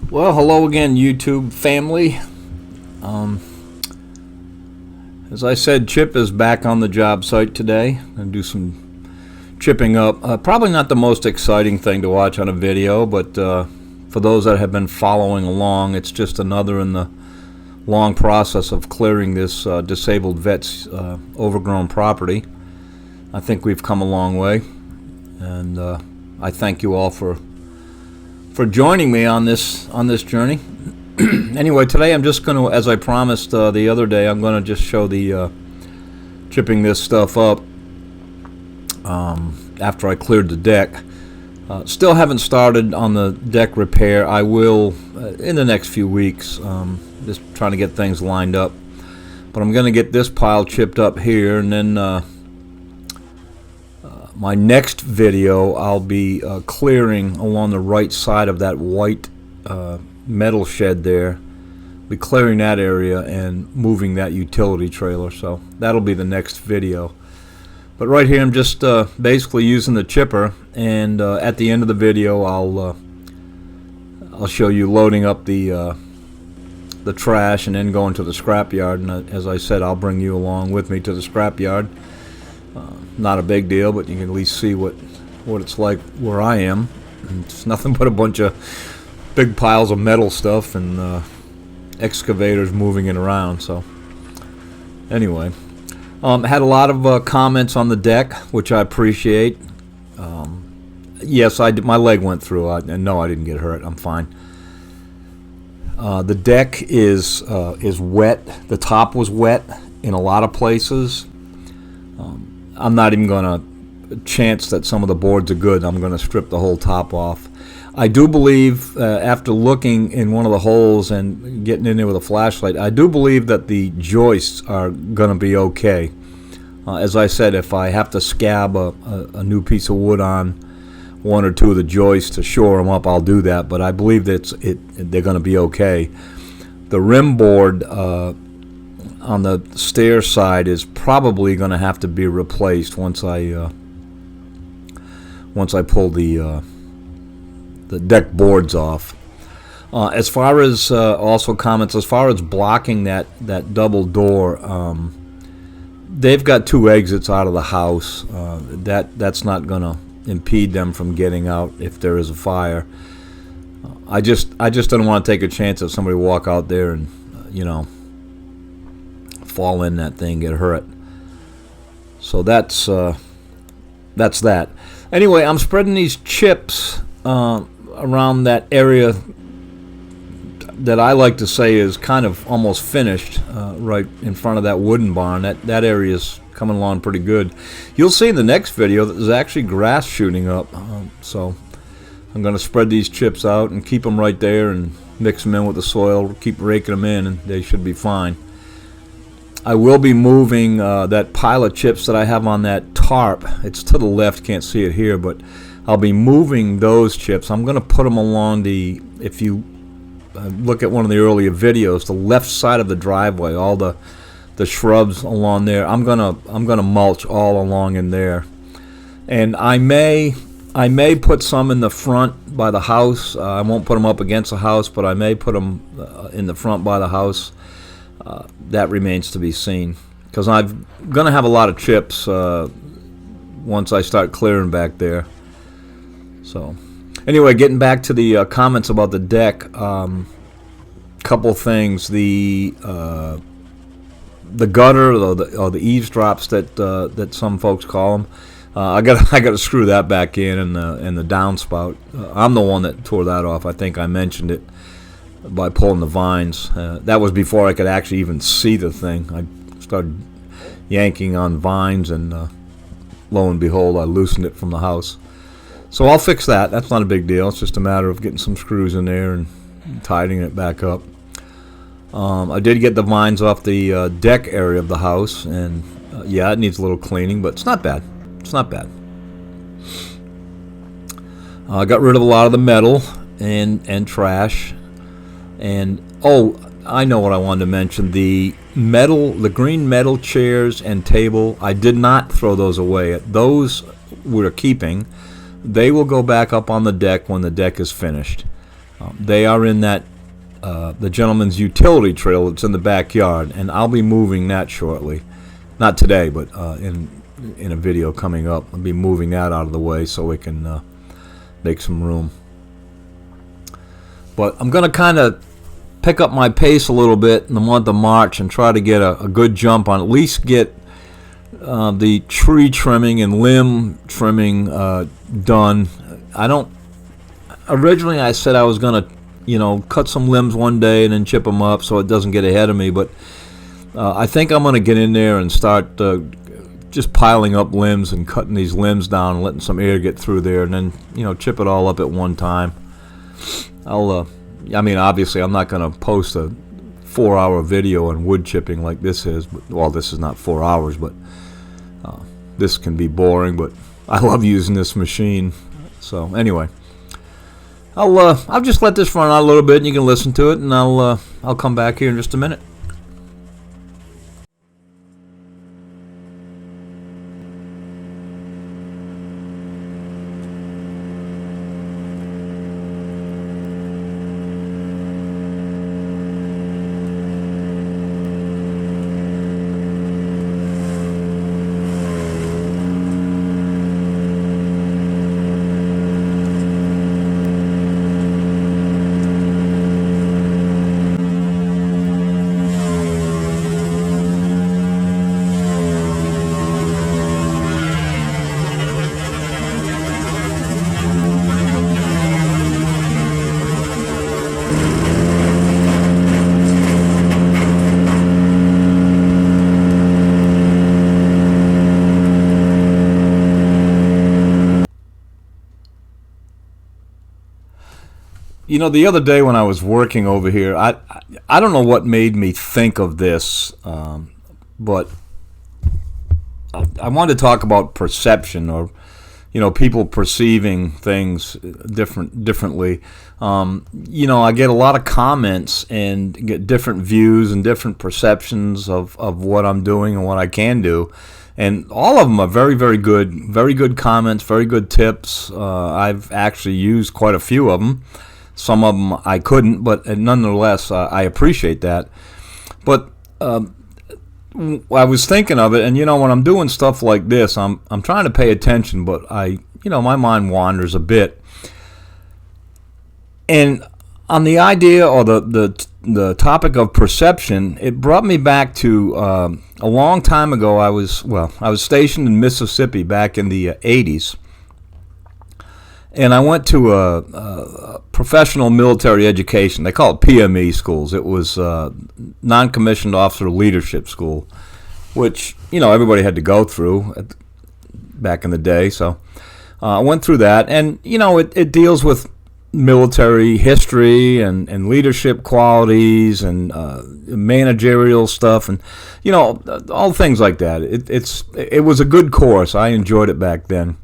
Well, hello again, YouTube family. Um, as I said, Chip is back on the job site today. I'm going to do some chipping up. Probably not the most exciting thing to watch on a video, but for those that have been following along, it's just another in the long process of clearing this disabled vet's overgrown property. I think we've come a long way, and I thank you all for joining me on this journey. Anyway, today I'm just going to, as I promised the other day, I'm going to just show the chipping this stuff up after I cleared the deck. Still haven't started on the deck repair. I will in the next few weeks, just trying to get things lined up. But I'm going to get this pile chipped up here, and then my next video, I'll be clearing along the right side of that white metal shed there. Be clearing that area and moving that utility trailer. So that'll be the next video. But right here, I'm just basically using the chipper, and at the end of the video, I'll show you loading up the trash and then going to the scrap yard. And as I said, I'll bring you along with me to the scrap yard. Not a big deal, but you can at least see what it's like where I am. And it's nothing but a bunch of big piles of metal stuff and excavators moving it around. So anyway, had a lot of comments on the deck, which I appreciate. Yes, I did, my leg went through. No, I didn't get hurt. I'm fine. The deck is wet. The top was wet in a lot of places. I'm not even going to chance that some of the boards are good. I'm going to strip the whole top off. I do believe, after looking in one of the holes and getting in there with a flashlight, I do believe that the joists are going to be okay. As I said, if I have to scab a new piece of wood on one or two of the joists to shore them up, I'll do that. But I believe that they're going to be okay. The rim board on the stair side is probably going to have to be replaced once I pull the deck boards off. As far as also comments, as far as blocking that double door, they've got two exits out of the house. That's not going to impede them from getting out if there is a fire. I just don't want to take a chance that somebody walk out there and fall in that thing, get hurt. So that's that. Anyway, I'm spreading these chips around that area that I like to say is kind of almost finished, right in front of that wooden barn. That area is coming along pretty good. You'll see in the next video that there's actually grass shooting up. So I'm going to spread these chips out and keep them right there and mix them in with the soil, keep raking them in, and they should be fine. I will be moving that pile of chips that I have on that tarp. It's to the left, can't see it here, but I'll be moving those chips. I'm going to put them along if you look at one of the earlier videos, the left side of the driveway, all the shrubs along there. I'm gonna mulch all along in there, and I may put some in the front by the house. I won't put them up against the house, but I may put them in the front by the house. That remains to be seen, because I'm going to have a lot of chips once I start clearing back there. So anyway, getting back to the comments about the deck, couple things. The gutter or the eavesdrops that some folks call them, I got to screw that back in, and the downspout. I'm the one that tore that off. I think I mentioned it by pulling the vines. That was before I could actually even see the thing. I started yanking on vines, and lo and behold, I loosened it from the house. So I'll fix that. That's not a big deal. It's just a matter of getting some screws in there and tightening it back up. I did get the vines off the deck area of the house, and yeah, it needs a little cleaning, but it's not bad. It's not bad. I got rid of a lot of the metal and trash. And I know what I wanted to mention. The green metal chairs and table, I did not throw those away. Those we're keeping. They will go back up on the deck when the deck is finished. They are in that the gentleman's utility trail that's in the backyard, and I'll be moving that shortly. Not today, but in a video coming up. I'll be moving that out of the way so we can make some room. But I'm going to kind of pick up my pace a little bit in the month of March and try to get a good jump on, at least get the tree trimming and limb trimming done. Originally I said I was going to, cut some limbs one day and then chip them up so it doesn't get ahead of me, but I think I'm going to get in there and start just piling up limbs and cutting these limbs down and letting some air get through there, and then, chip it all up at one time. Obviously I'm not going to post a 4-hour video on wood chipping like this is. Well, this is not 4 hours, but this can be boring, but I love using this machine. So anyway, I'll just let this run out a little bit and you can listen to it, and I'll come back here in just a minute. The other day when I was working over here, I don't know what made me think of this, but I wanted to talk about perception, or people perceiving things differently. I get a lot of comments and get different views and different perceptions of what I'm doing and what I can do. And all of them are very, very good comments, very good tips. I've actually used quite a few of them. Some of them I couldn't, but nonetheless, I appreciate that. But I was thinking of it, and when I'm doing stuff like this, I'm trying to pay attention, but my mind wanders a bit. And on the idea or the topic of perception, it brought me back to a long time ago. I was stationed in Mississippi back in the 80s. And I went to a professional military education. They call it PME schools. It was non-commissioned officer leadership school, which everybody had to go through back in the day. So I went through that, and it deals with military history and leadership qualities and managerial stuff, and all things like that. It was a good course. I enjoyed it back then.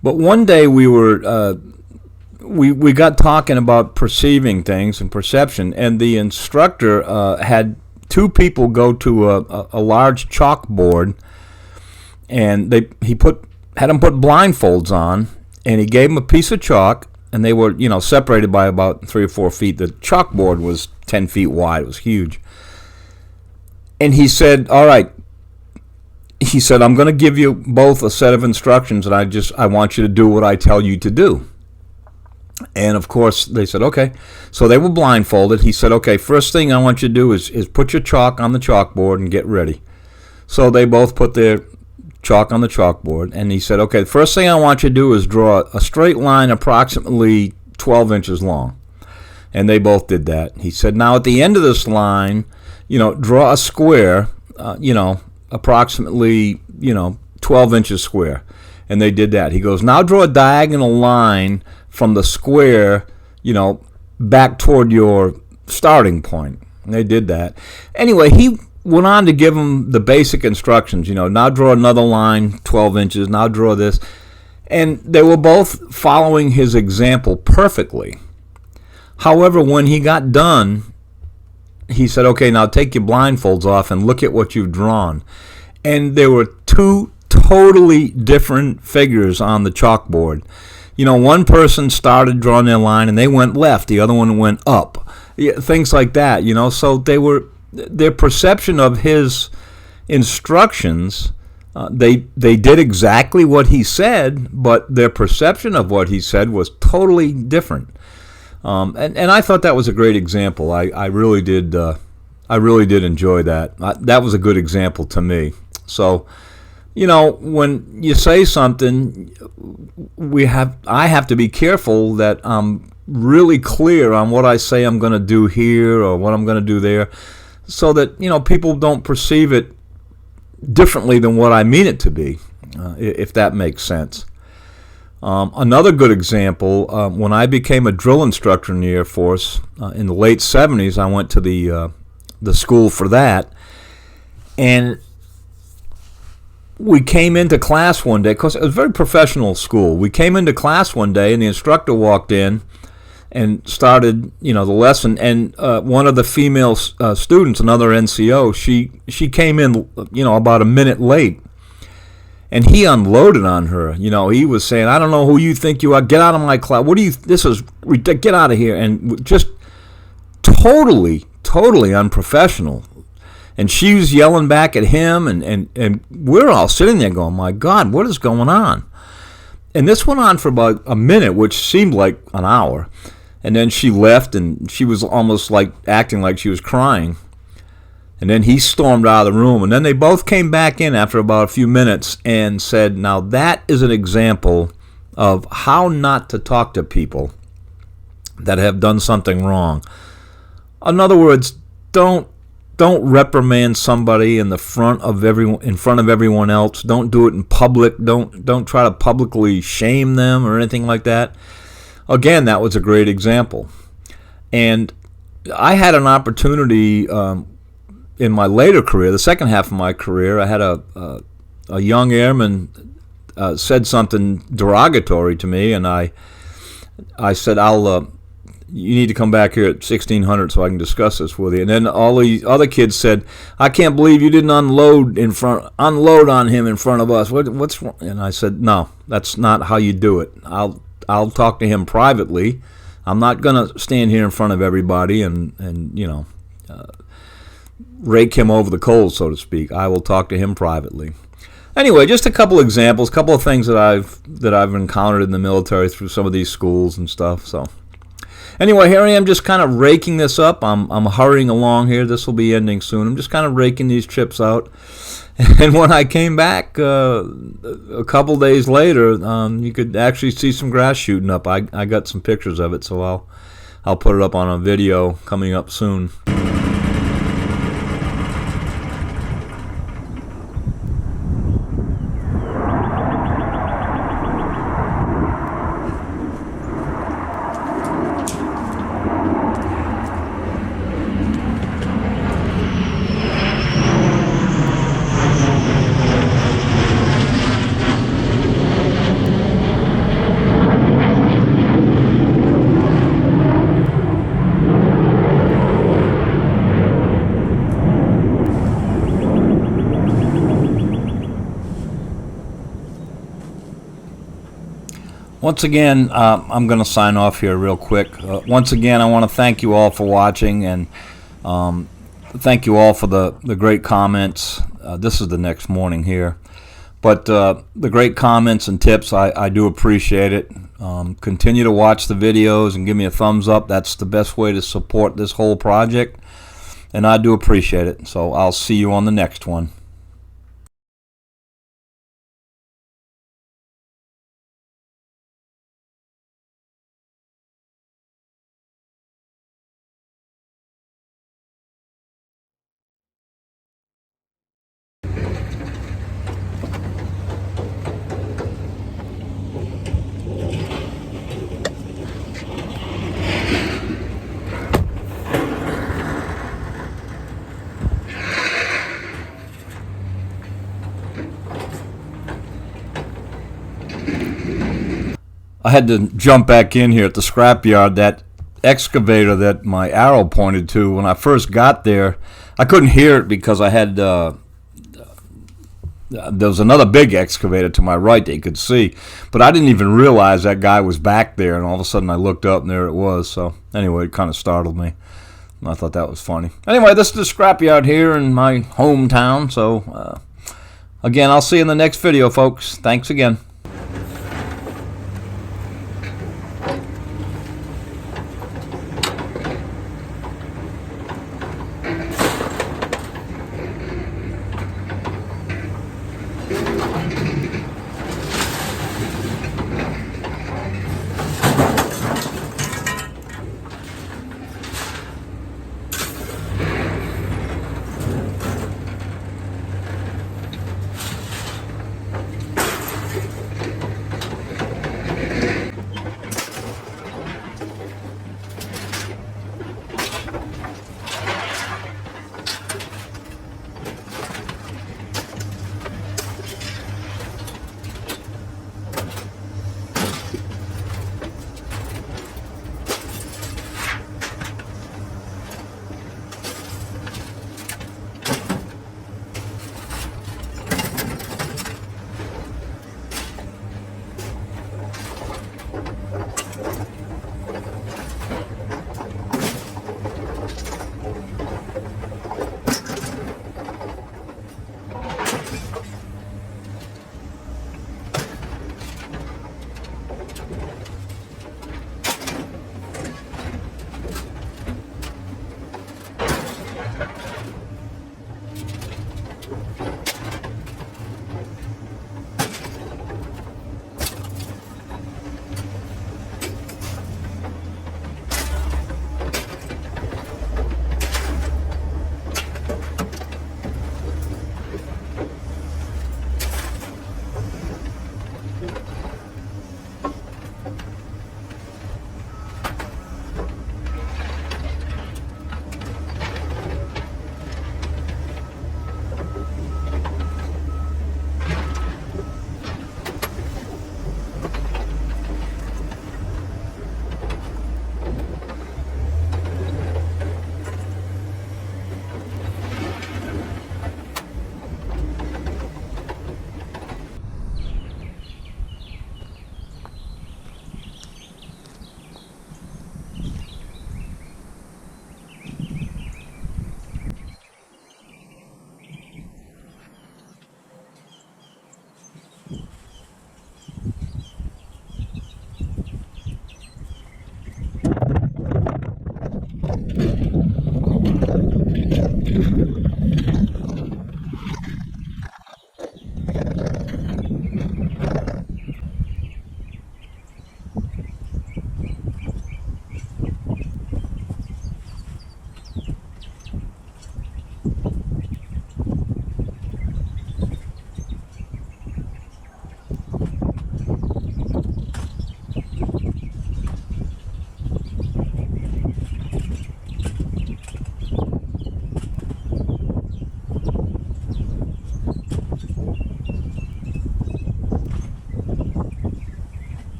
But one day we got talking about perceiving things and perception, and the instructor had two people go to a large chalkboard, and he had them put blindfolds on, and he gave them a piece of chalk, and they were separated by about 3 or 4 feet. The chalkboard was 10 feet wide; it was huge. And he said, "All right." He said, "I'm going to give you both a set of instructions, and I want you to do what I tell you to do." And of course, they said, "Okay." So they were blindfolded. He said, "Okay, first thing I want you to do is put your chalk on the chalkboard and get ready." So they both put their chalk on the chalkboard, and he said, "Okay, the first thing I want you to do is draw a straight line approximately 12 inches long." And they both did that. He said, "Now at the end of this line, draw a square, approximately 12 inches square." And they did that. He goes, "Now draw a diagonal line from the square back toward your starting point." And they did that. Anyway, he went on to give them the basic instructions. Now draw another line 12 inches, now draw this. And they were both following his example perfectly. However, when he got done, he said, "Okay, now take your blindfolds off and look at what you've drawn." And there were two totally different figures on the chalkboard. one person started drawing their line and they went left, the other one went up. Things like that, So their perception of his instructions, they did exactly what he said, but their perception of what he said was totally different. And I thought that was a great example. I really did. I really did enjoy that. That was a good example to me. So, when you say something, I have to be careful that I'm really clear on what I say I'm going to do here or what I'm going to do there, so that people don't perceive it differently than what I mean it to be, if that makes sense. Another good example, when I became a drill instructor in the Air Force in the late 70s, I went to the school for that, and we came into class one day, because it was a very professional school. We came into class one day, and the instructor walked in and started, the lesson, and one of the female students, another NCO, she came in, about a minute late, and he unloaded on her. He was saying, "I don't know who you think you are. Get out of my class. This is ridiculous. Get out of here." And just totally unprofessional. And she was yelling back at him, and we're all sitting there going, "My God, what is going on?" And this went on for about a minute, which seemed like an hour. And then she left, and she was almost like acting like she was crying. And then he stormed out of the room. And then they both came back in after about a few minutes and said, "Now that is an example of how not to talk to people that have done something wrong." In other words, don't reprimand somebody in front of everyone else. Don't do it in public. Don't try to publicly shame them or anything like that. Again, that was a great example. And I had an opportunity in my later career, the second half of my career. I had a young airman said something derogatory to me, and I said, you need to come back here at 1600 so I can discuss this with you. And then all the other kids said, "I can't believe you didn't unload on him in front of us. What's wrong?" And I said, "No, that's not how you do it. I'll talk to him privately. I'm not going to stand here in front of everybody and rake him over the coals, so to speak. I will talk to him privately." Anyway, just a couple examples, a couple of things that I've encountered in the military through some of these schools and stuff. So anyway, here I am just kind of raking this up. I'm hurrying along here. This will be ending soon. I'm just kind of raking these chips out. And when I came back a couple days later, you could actually see some grass shooting up. I got some pictures of it, so I'll put it up on a video coming up soon. Once again, I'm going to sign off here real quick. Once again, I want to thank you all for watching, and thank you all for the great comments. This is the next morning here. But the great comments and tips, I do appreciate it. Continue to watch the videos and give me a thumbs up. That's the best way to support this whole project, and I do appreciate it. So I'll see you on the next one. I had to jump back in here at the scrapyard. That excavator that my arrow pointed to, when I first got there, I couldn't hear it because I had there was another big excavator to my right that you could see, but I didn't even realize that guy was back there, and all of a sudden I looked up and there it was. So anyway, it kind of startled me. I thought that was funny. Anyway, this is the scrapyard here in my hometown. So again, I'll see you in the next video, folks. Thanks again.